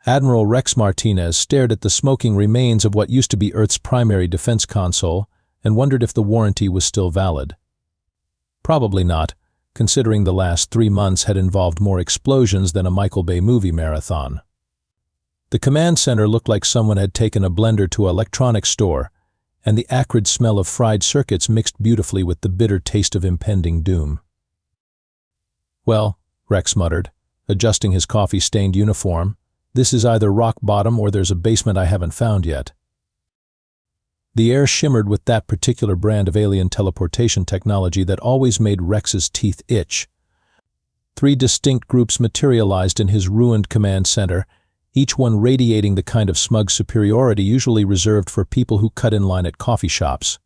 Admiral Rex Martinez stared at the smoking remains of what used to be Earth's primary defense console and wondered if the warranty was still valid. Probably not, considering the last 3 months had involved more explosions than a Michael Bay movie marathon. The command center looked like someone had taken a blender to an electronics store, and the acrid smell of fried circuits mixed beautifully with the bitter taste of impending doom. "Well," Rex muttered, adjusting his coffee-stained uniform, "this is either rock bottom or there's a basement I haven't found yet." The air shimmered with that particular brand of alien teleportation technology that always made Rex's teeth itch. 3 distinct groups materialized in his ruined command center, each one radiating the kind of smug superiority usually reserved for people who cut in line at coffee shops.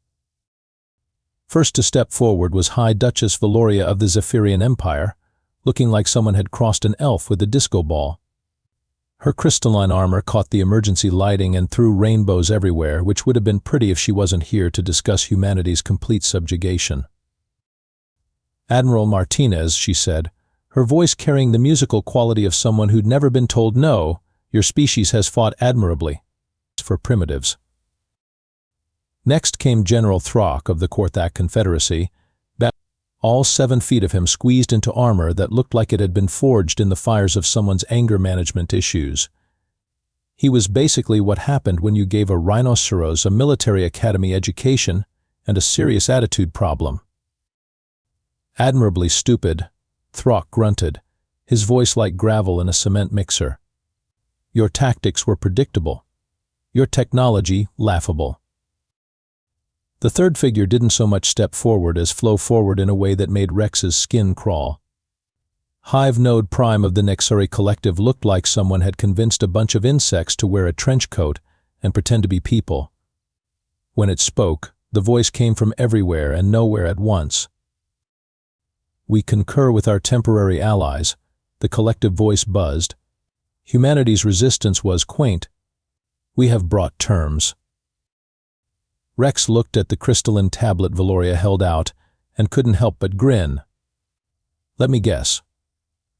First to step forward was High Duchess Valoria of the Zephyrian Empire, looking like someone had crossed an elf with a disco ball. Her crystalline armor caught the emergency lighting and threw rainbows everywhere, which would have been pretty if she wasn't here to discuss humanity's complete subjugation. "Admiral Martinez," she said, her voice carrying the musical quality of someone who'd never been told no, "your species has fought admirably for primitives." Next came General Throck of the Korthak Confederacy, all 7 feet of him squeezed into armor that looked like it had been forged in the fires of someone's anger management issues. He was basically what happened when you gave a rhinoceros a military academy education and a serious attitude problem. "Admirably stupid," Throck grunted, his voice like gravel in a cement mixer. "Your tactics were predictable. Your technology laughable." The third figure didn't so much step forward as flow forward in a way that made Rex's skin crawl. Hive Node Prime of the Nexari Collective looked like someone had convinced a bunch of insects to wear a trench coat and pretend to be people. When it spoke, the voice came from everywhere and nowhere at once. "We concur with our temporary allies," the collective voice buzzed. "Humanity's resistance was quaint. We have brought terms." Rex looked at the crystalline tablet Valoria held out and couldn't help but grin. "Let me guess.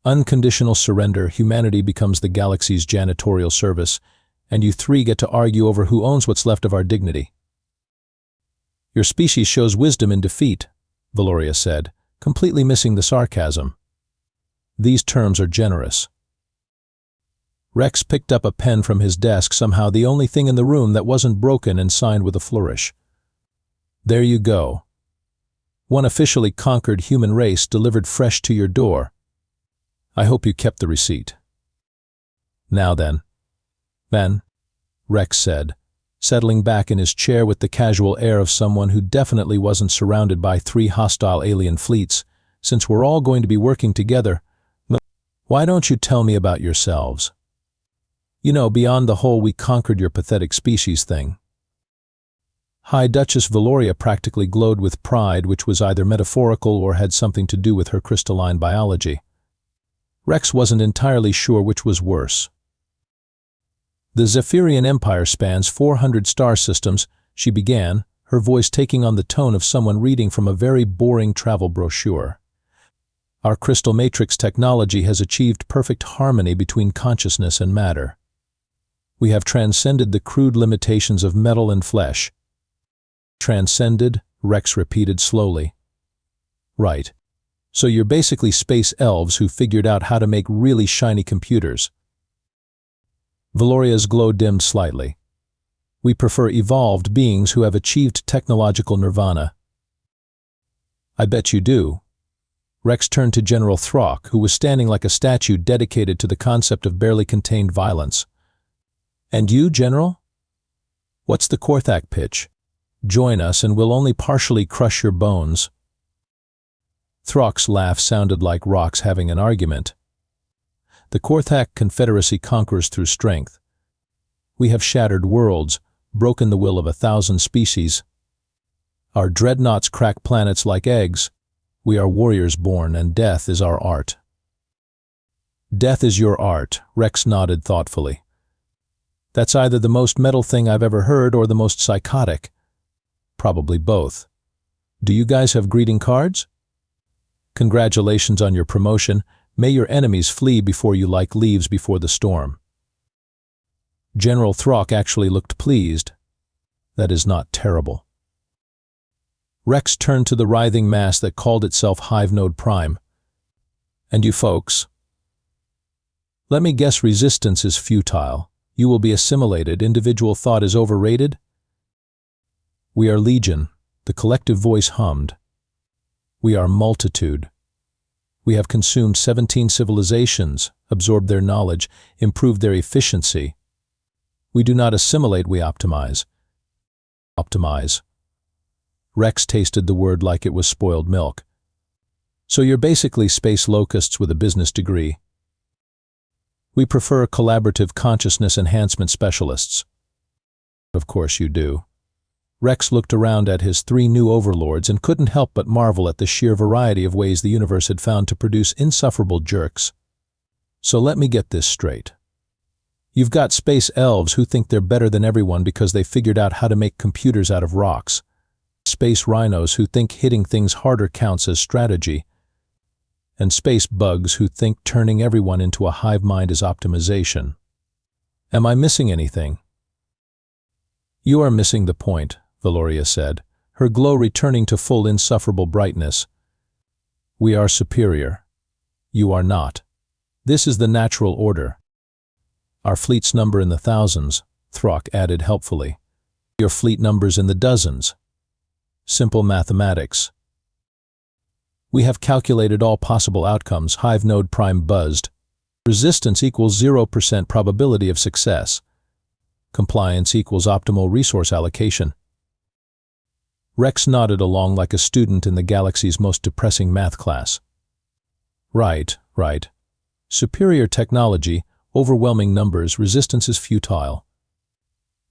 Unconditional surrender, humanity becomes the galaxy's janitorial service, and you 3 get to argue over who owns what's left of our dignity." "Your species shows wisdom in defeat," Valoria said, completely missing the sarcasm. "These terms are generous." Rex picked up a pen from his desk, somehow the only thing in the room that wasn't broken, and signed with a flourish. "There you go. One officially conquered human race delivered fresh to your door. I hope you kept the receipt." "Now then." Rex said, settling back in his chair with the casual air of someone who definitely wasn't surrounded by 3 hostile alien fleets, "since we're all going to be working together, why don't you tell me about yourselves? You know, beyond the whole 'we conquered your pathetic species' thing." High Duchess Valoria practically glowed with pride, which was either metaphorical or had something to do with her crystalline biology. Rex wasn't entirely sure which was worse. "The Zephyrian Empire spans 400 star systems," she began, her voice taking on the tone of someone reading from a very boring travel brochure. "Our crystal matrix technology has achieved perfect harmony between consciousness and matter. We have transcended the crude limitations of metal and flesh." "Transcended?" Rex repeated slowly. "Right. So you're basically space elves who figured out how to make really shiny computers." Valoria's glow dimmed slightly. "We prefer evolved beings who have achieved technological nirvana." "I bet you do." Rex turned to General Throck, who was standing like a statue dedicated to the concept of barely contained violence. "And you, General? What's the Korthak pitch? Join us and we'll only partially crush your bones." Throck's laugh sounded like rocks having an argument. "The Korthak Confederacy conquers through strength. We have shattered worlds, broken the will of 1,000 species. Our dreadnoughts crack planets like eggs. We are warriors born, and death is our art." "Death is your art," Rex nodded thoughtfully. "That's either the most metal thing I've ever heard or the most psychotic. Probably both. Do you guys have greeting cards? Congratulations on your promotion. May your enemies flee before you like leaves before the storm." General Throck actually looked pleased. That is not terrible. Rex turned to the writhing mass that called itself Hive Node Prime. And you folks? Let me guess, resistance is futile. You will be assimilated. Individual thought is overrated? We are legion, the collective voice hummed. We are multitude. We have consumed 17 civilizations, absorbed their knowledge, improved their efficiency. We do not assimilate, we optimize. Optimize. Rex tasted the word like it was spoiled milk. So you're basically space locusts with a business degree. We prefer collaborative consciousness enhancement specialists. Of course you do. Rex looked around at his 3 new overlords and couldn't help but marvel at the sheer variety of ways the universe had found to produce insufferable jerks. So let me get this straight. You've got space elves who think they're better than everyone because they figured out how to make computers out of rocks. Space rhinos who think hitting things harder counts as strategy. And space bugs who think turning everyone into a hive mind is optimization. Am I missing anything? You are missing the point, Valoria said, her glow returning to full insufferable brightness. We are superior. You are not. This is the natural order. Our fleet's number in the thousands, Throck added helpfully. Your fleet number's in the dozens. Simple mathematics. We have calculated all possible outcomes. Hive Node Prime buzzed. Resistance equals 0% probability of success. Compliance equals optimal resource allocation. Rex nodded along like a student in the galaxy's most depressing math class. Right. Superior technology, overwhelming numbers, resistance is futile.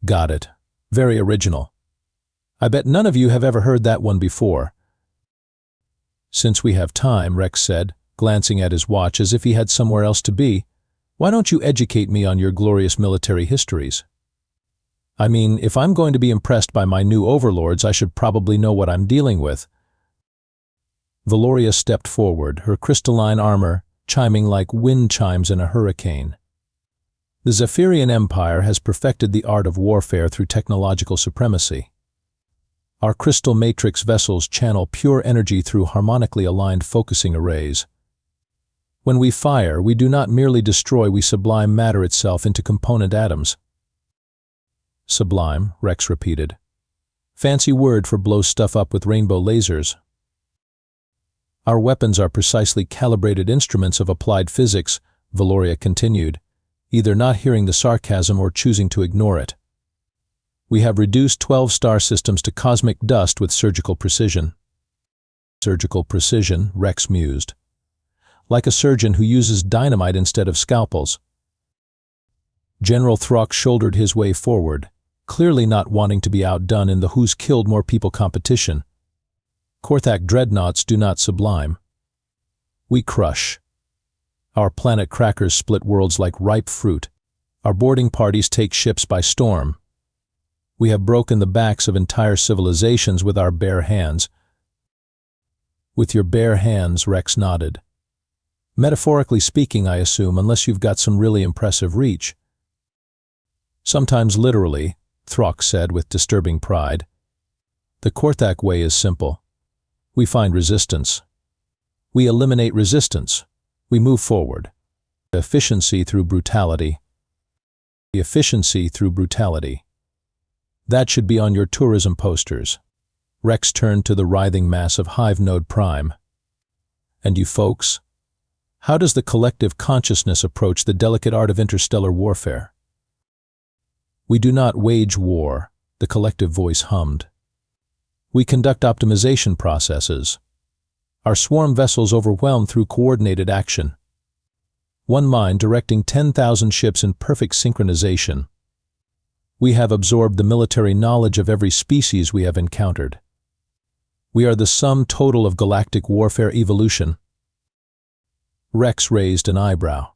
Got it. Very original. I bet none of you have ever heard that one before. Since we have time, Rex said, glancing at his watch as if he had somewhere else to be, why don't you educate me on your glorious military histories? I mean, if I'm going to be impressed by my new overlords, I should probably know what I'm dealing with. Valoria stepped forward, her crystalline armor chiming like wind chimes in a hurricane. The Zephyrian Empire has perfected the art of warfare through technological supremacy. Our crystal matrix vessels channel pure energy through harmonically aligned focusing arrays. When we fire, we do not merely destroy, we sublime matter itself into component atoms. Sublime, Rex repeated. Fancy word for blow stuff up with rainbow lasers. Our weapons are precisely calibrated instruments of applied physics, Valoria continued, either not hearing the sarcasm or choosing to ignore it. We have reduced 12 star systems to cosmic dust with surgical precision. Surgical precision, Rex mused. Like a surgeon who uses dynamite instead of scalpels. General Throck shouldered his way forward, clearly not wanting to be outdone in the who's killed more people competition. Korthak dreadnoughts do not sublime. We crush. Our planet crackers split worlds like ripe fruit. Our boarding parties take ships by storm. We have broken the backs of entire civilizations with our bare hands. With your bare hands, Rex nodded. Metaphorically speaking, I assume, unless you've got some really impressive reach. Sometimes literally, Throck said with disturbing pride. The Korthak way is simple. We find resistance. We eliminate resistance. We move forward. Efficiency through brutality. Efficiency through brutality. That should be on your tourism posters. Rex turned to the writhing mass of Hive Node Prime. And you folks? How does the collective consciousness approach the delicate art of interstellar warfare? We do not wage war, the collective voice hummed. We conduct optimization processes. Our swarm vessels overwhelm through coordinated action. One mind directing 10,000 ships in perfect synchronization. We have absorbed the military knowledge of every species we have encountered. We are the sum total of galactic warfare evolution. Rex raised an eyebrow.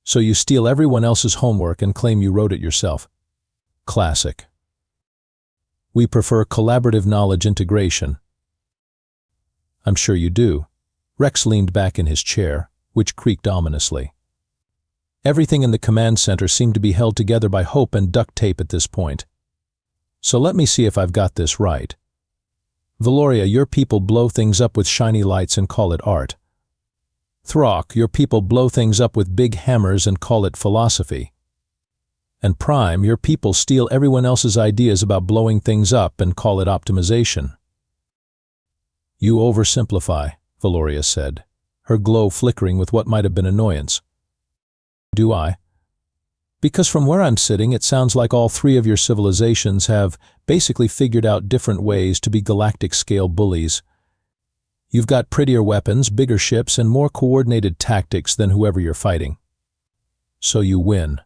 So you steal everyone else's homework and claim you wrote it yourself. Classic. We prefer collaborative knowledge integration. I'm sure you do. Rex leaned back in his chair, which creaked ominously. Everything in the command center seemed to be held together by hope and duct tape at this point. So let me see if I've got this right. Valoria, your people blow things up with shiny lights and call it art. Throck, your people blow things up with big hammers and call it philosophy. And Prime, your people steal everyone else's ideas about blowing things up and call it optimization. You oversimplify, Valoria said, her glow flickering with what might have been annoyance. Do I? Because from where I'm sitting, it sounds like all three of your civilizations have basically figured out different ways to be galactic-scale bullies. You've got prettier weapons, bigger ships, and more coordinated tactics than whoever you're fighting. So you win.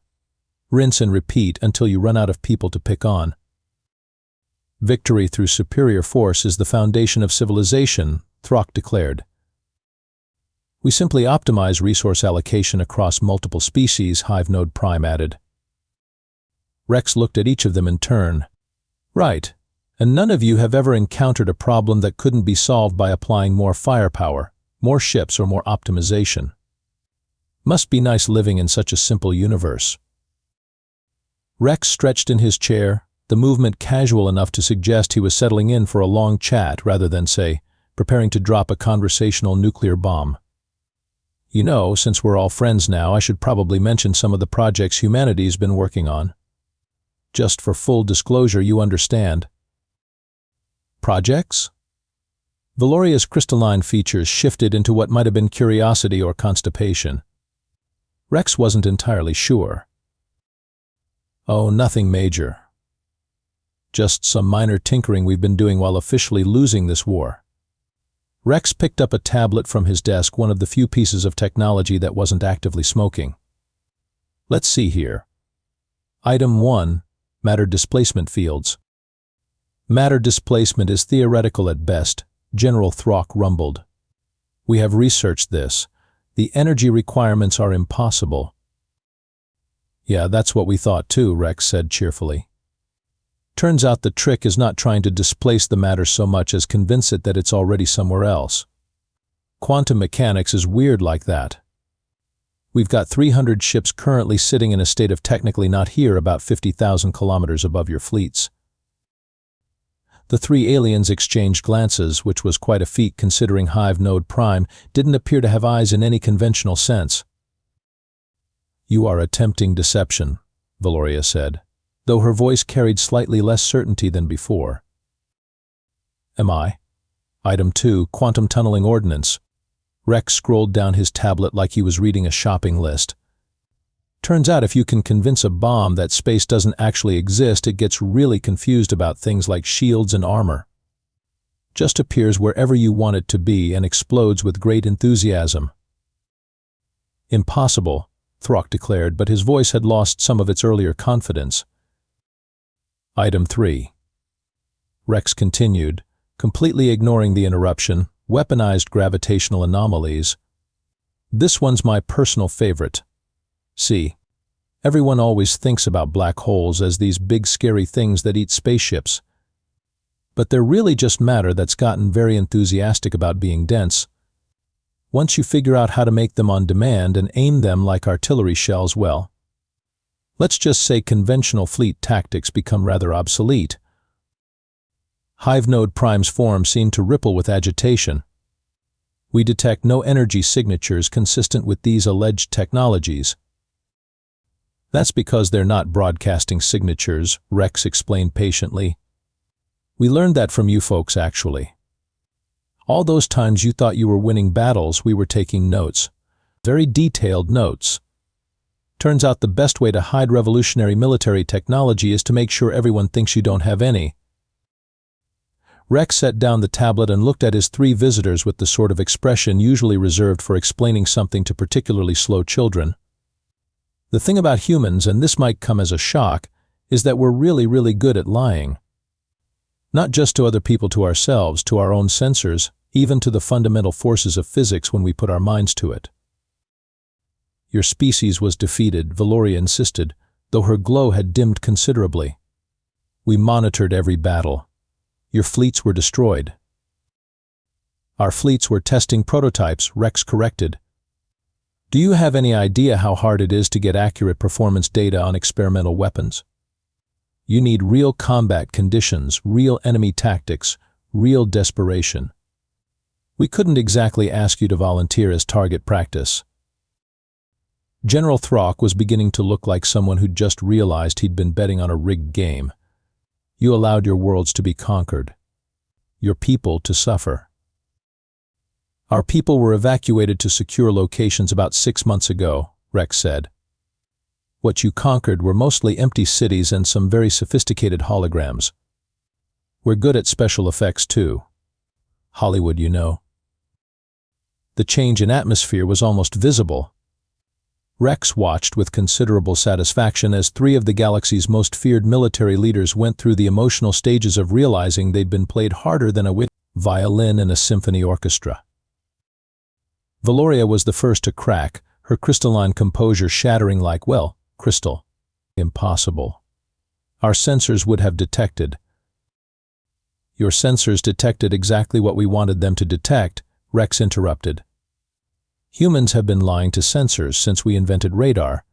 Rinse and repeat until you run out of people to pick on. Victory through superior force is the foundation of civilization, Throck declared. We simply optimize resource allocation across multiple species, Hive Node Prime added. Rex looked at each of them in turn. Right, and none of you have ever encountered a problem that couldn't be solved by applying more firepower, more ships, or more optimization. Must be nice living in such a simple universe. Rex stretched in his chair, the movement casual enough to suggest he was settling in for a long chat rather than, say, preparing to drop a conversational nuclear bomb. You know, since we're all friends now, I should probably mention some of the projects humanity's been working on. Just for full disclosure, you understand. Projects? Valoria's crystalline features shifted into what might have been curiosity or constipation. Rex wasn't entirely sure. Oh, nothing major. Just some minor tinkering we've been doing while officially losing this war. Rex picked up a tablet from his desk, one of the few pieces of technology that wasn't actively smoking. Let's see here. Item 1, matter displacement fields. Matter displacement is theoretical at best, General Throck rumbled. We have researched this. The energy requirements are impossible. Yeah, that's what we thought too, Rex said cheerfully. Turns out the trick is not trying to displace the matter so much as convince it that it's already somewhere else. Quantum mechanics is weird like that. We've got 300 ships currently sitting in a state of technically not here about 50,000 kilometers above your fleets. The three aliens exchanged glances, which was quite a feat considering Hive Node Prime didn't appear to have eyes in any conventional sense. You are attempting deception, Valoria said, though her voice carried slightly less certainty than before. Am I? Item 2, quantum tunneling ordnance. Rex scrolled down his tablet like he was reading a shopping list. Turns out if you can convince a bomb that space doesn't actually exist, it gets really confused about things like shields and armor. Just appears wherever you want it to be and explodes with great enthusiasm. Impossible, Throck declared, but his voice had lost some of its earlier confidence. Item 3. Rex continued, completely ignoring the interruption, weaponized gravitational anomalies. This one's my personal favorite. See, everyone always thinks about black holes as these big scary things that eat spaceships. But they're really just matter that's gotten very enthusiastic about being dense. Once you figure out how to make them on demand and aim them like artillery shells, well, let's just say conventional fleet tactics become rather obsolete. Hive Node Prime's form seemed to ripple with agitation. We detect no energy signatures consistent with these alleged technologies. That's because they're not broadcasting signatures, Rex explained patiently. We learned that from you folks, actually. All those times you thought you were winning battles, we were taking notes. Very detailed notes. Turns out the best way to hide revolutionary military technology is to make sure everyone thinks you don't have any. Rex set down the tablet and looked at his three visitors with the sort of expression usually reserved for explaining something to particularly slow children. The thing about humans, and this might come as a shock, is that we're really good at lying. Not just to other people, to ourselves, to our own sensors, even to the fundamental forces of physics when we put our minds to it. Your species was defeated, Valoria insisted, though her glow had dimmed considerably. We monitored every battle. Your fleets were destroyed. Our fleets were testing prototypes, Rex corrected. Do you have any idea how hard it is to get accurate performance data on experimental weapons? You need real combat conditions, real enemy tactics, real desperation. We couldn't exactly ask you to volunteer as target practice. General Throck was beginning to look like someone who'd just realized he'd been betting on a rigged game. You allowed your worlds to be conquered, your people to suffer. Our people were evacuated to secure locations about 6 months ago, Rex said. What you conquered were mostly empty cities and some very sophisticated holograms. We're good at special effects too. Hollywood, you know. The change in atmosphere was almost visible. Rex watched with considerable satisfaction as 3 of the galaxy's most feared military leaders went through the emotional stages of realizing they'd been played harder than a violin in a symphony orchestra. Valoria was the first to crack, her crystalline composure shattering like, well, crystal. Impossible. Our sensors would have detected. Your sensors detected exactly what we wanted them to detect, Rex interrupted. Humans have been lying to sensors since we invented radar.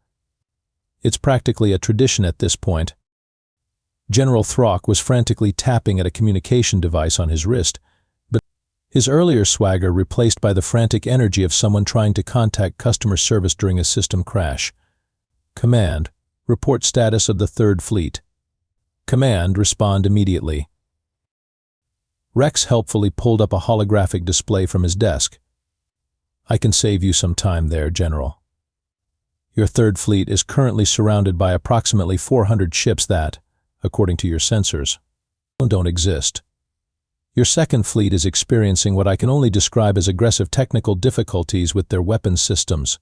It's practically a tradition at this point. General Throck was frantically tapping at a communication device on his wrist, but his earlier swagger replaced by the frantic energy of someone trying to contact customer service during a system crash. Command, report status of the 3rd Fleet. Command, respond immediately. Rex helpfully pulled up a holographic display from his desk. I can save you some time there, General. Your 3rd Fleet is currently surrounded by approximately 400 ships that, according to your sensors, don't exist. Your 2nd Fleet is experiencing what I can only describe as aggressive technical difficulties with their weapons systems.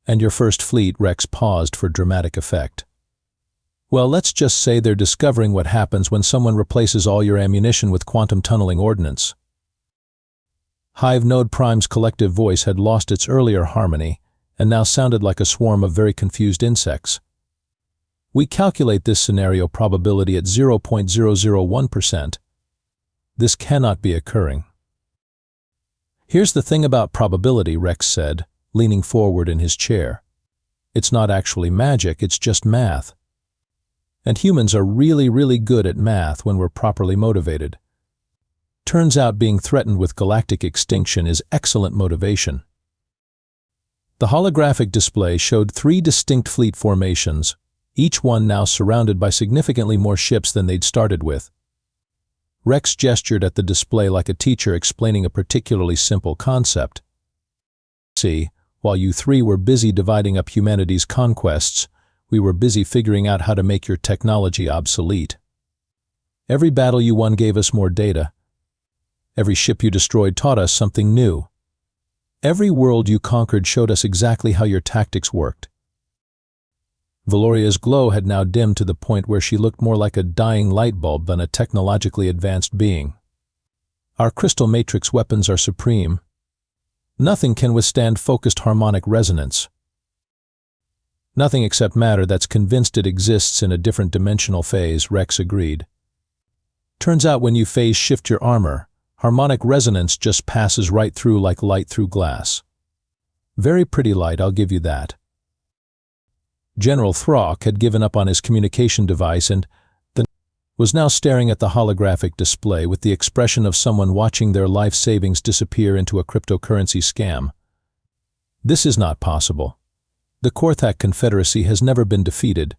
And your 1st Fleet, Rex paused for dramatic effect. Well, let's just say they're discovering what happens when someone replaces all your ammunition with quantum tunneling ordnance. Hive Node Prime's collective voice had lost its earlier harmony and now sounded like a swarm of very confused insects. We calculate this scenario probability at 0.001%. This cannot be occurring. Here's the thing about probability, Rex said, leaning forward in his chair. It's not actually magic, it's just math. And humans are really, really good at math when we're properly motivated. Turns out being threatened with galactic extinction is excellent motivation. The holographic display showed 3 distinct fleet formations, each one now surrounded by significantly more ships than they'd started with. Rex gestured at the display like a teacher explaining a particularly simple concept. See, while you 3 were busy dividing up humanity's conquests, we were busy figuring out how to make your technology obsolete. Every battle you won gave us more data. Every ship you destroyed taught us something new. Every world you conquered showed us exactly how your tactics worked. Valoria's glow had now dimmed to the point where she looked more like a dying light bulb than a technologically advanced being. Our crystal matrix weapons are supreme. Nothing can withstand focused harmonic resonance. Nothing except matter that's convinced it exists in a different dimensional phase, Rex agreed. Turns out when you phase shift your armor, harmonic resonance just passes right through like light through glass. Very pretty light, I'll give you that. General Throck had given up on his communication device and was now staring at the holographic display with the expression of someone watching their life savings disappear into a cryptocurrency scam. This is not possible. The Korthak Confederacy has never been defeated.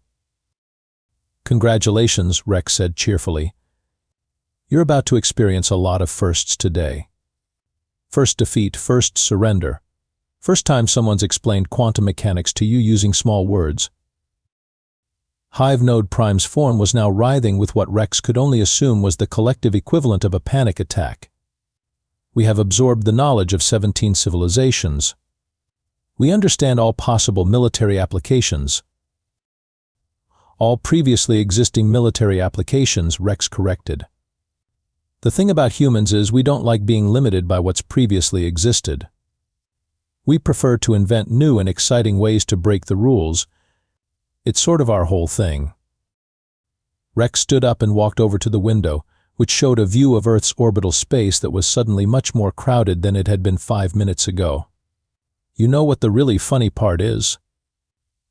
Congratulations, Rex said cheerfully. You're about to experience a lot of firsts today. First defeat, first surrender. First time someone's explained quantum mechanics to you using small words. Hive Node Prime's form was now writhing with what Rex could only assume was the collective equivalent of a panic attack. We have absorbed the knowledge of 17 civilizations. We understand all possible military applications. All previously existing military applications, Rex corrected. The thing about humans is we don't like being limited by what's previously existed. We prefer to invent new and exciting ways to break the rules. It's sort of our whole thing. Rex stood up and walked over to the window, which showed a view of Earth's orbital space that was suddenly much more crowded than it had been 5 minutes ago. You know what the really funny part is?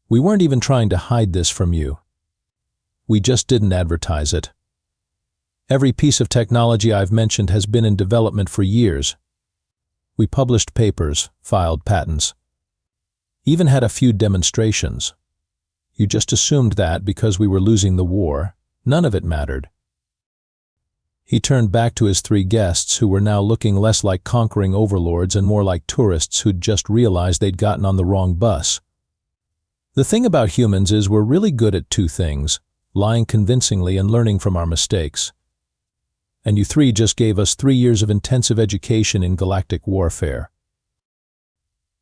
We weren't even trying to hide this from you. We just didn't advertise it. Every piece of technology I've mentioned has been in development for years. We published papers, filed patents, even had a few demonstrations. You just assumed that because we were losing the war, none of it mattered. He turned back to his three guests, who were now looking less like conquering overlords and more like tourists who'd just realized they'd gotten on the wrong bus. The thing about humans is we're really good at two things: lying convincingly and learning from our mistakes. And you three just gave us 3 years of intensive education in galactic warfare.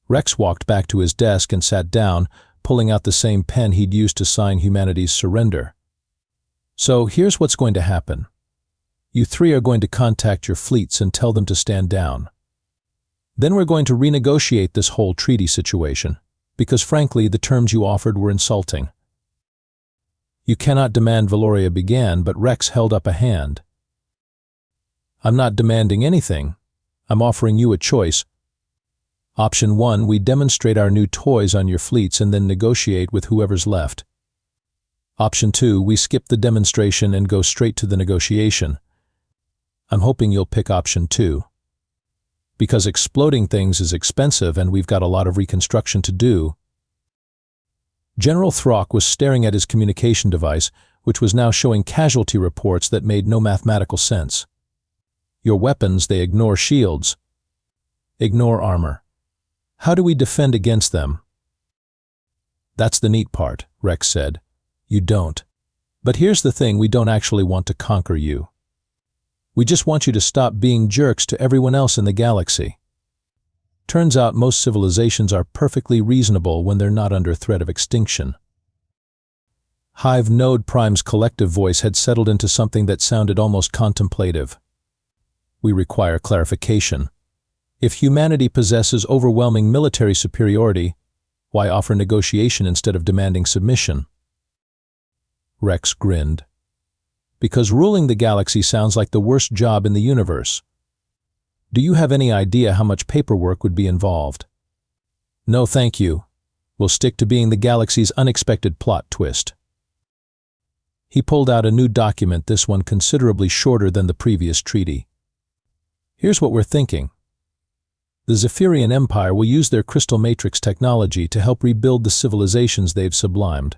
Rex walked back to his desk and sat down, pulling out the same pen he'd used to sign humanity's surrender. So here's what's going to happen. You three are going to contact your fleets and tell them to stand down. Then we're going to renegotiate this whole treaty situation, because frankly, the terms you offered were insulting. You cannot demand, Valoria began, but Rex held up a hand. I'm not demanding anything. I'm offering you a choice. Option 1, we demonstrate our new toys on your fleets and then negotiate with whoever's left. Option 2, we skip the demonstration and go straight to the negotiation. I'm hoping you'll pick option 2. Because exploding things is expensive and we've got a lot of reconstruction to do. General Throck was staring at his communication device, which was now showing casualty reports that made no mathematical sense. Your weapons, they ignore shields. Ignore armor. How do we defend against them? That's the neat part, Rex said. You don't. But here's the thing, we don't actually want to conquer you. We just want you to stop being jerks to everyone else in the galaxy. Turns out most civilizations are perfectly reasonable when they're not under threat of extinction. Hive Node Prime's collective voice had settled into something that sounded almost contemplative. We require clarification. If humanity possesses overwhelming military superiority, why offer negotiation instead of demanding submission? Rex grinned. Because ruling the galaxy sounds like the worst job in the universe. Do you have any idea how much paperwork would be involved? No, thank you. We'll stick to being the galaxy's unexpected plot twist. He pulled out a new document, this one considerably shorter than the previous treaty. Here's what we're thinking. The Zephyrian Empire will use their crystal matrix technology to help rebuild the civilizations they've sublimed.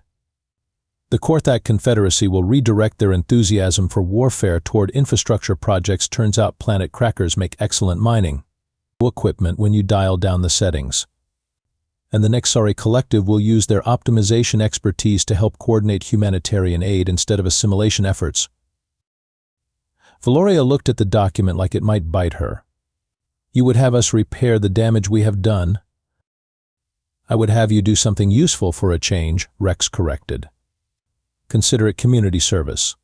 The Korthak Confederacy will redirect their enthusiasm for warfare toward infrastructure projects. Turns out planet crackers make excellent mining equipment when you dial down the settings. And the Nexari Collective will use their optimization expertise to help coordinate humanitarian aid instead of assimilation efforts. Valoria looked at the document like it might bite her. You would have us repair the damage we have done. I would have you do something useful for a change, Rex corrected. Consider it community service.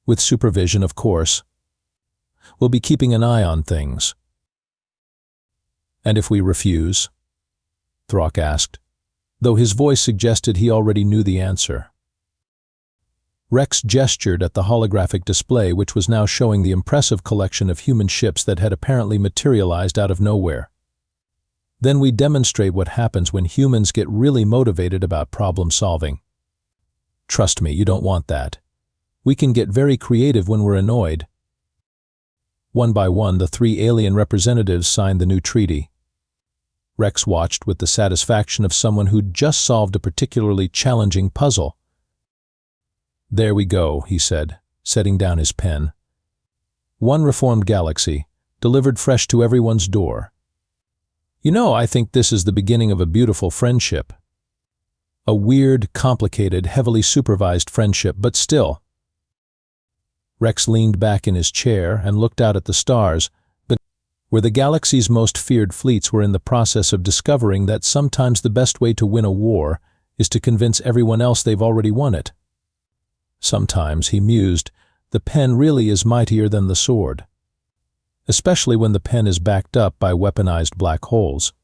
With supervision, of course. We'll be keeping an eye on things. And if we refuse? Throck asked, though his voice suggested he already knew the answer. Rex gestured at the holographic display, which was now showing the impressive collection of human ships that had apparently materialized out of nowhere. Then we demonstrate what happens when humans get really motivated about problem solving. Trust me, you don't want that. We can get very creative when we're annoyed. One by one, the 3 alien representatives signed the new treaty. Rex watched with the satisfaction of someone who'd just solved a particularly challenging puzzle. There we go, he said, setting down his pen. One reformed galaxy, delivered fresh to everyone's door. You know, I think this is the beginning of a beautiful friendship. A weird, complicated, heavily supervised friendship, but still. Rex leaned back in his chair and looked out at the stars, but where the galaxy's most feared fleets were in the process of discovering that sometimes the best way to win a war is to convince everyone else they've already won it. Sometimes, he mused, the pen really is mightier than the sword. Especially when the pen is backed up by weaponized black holes.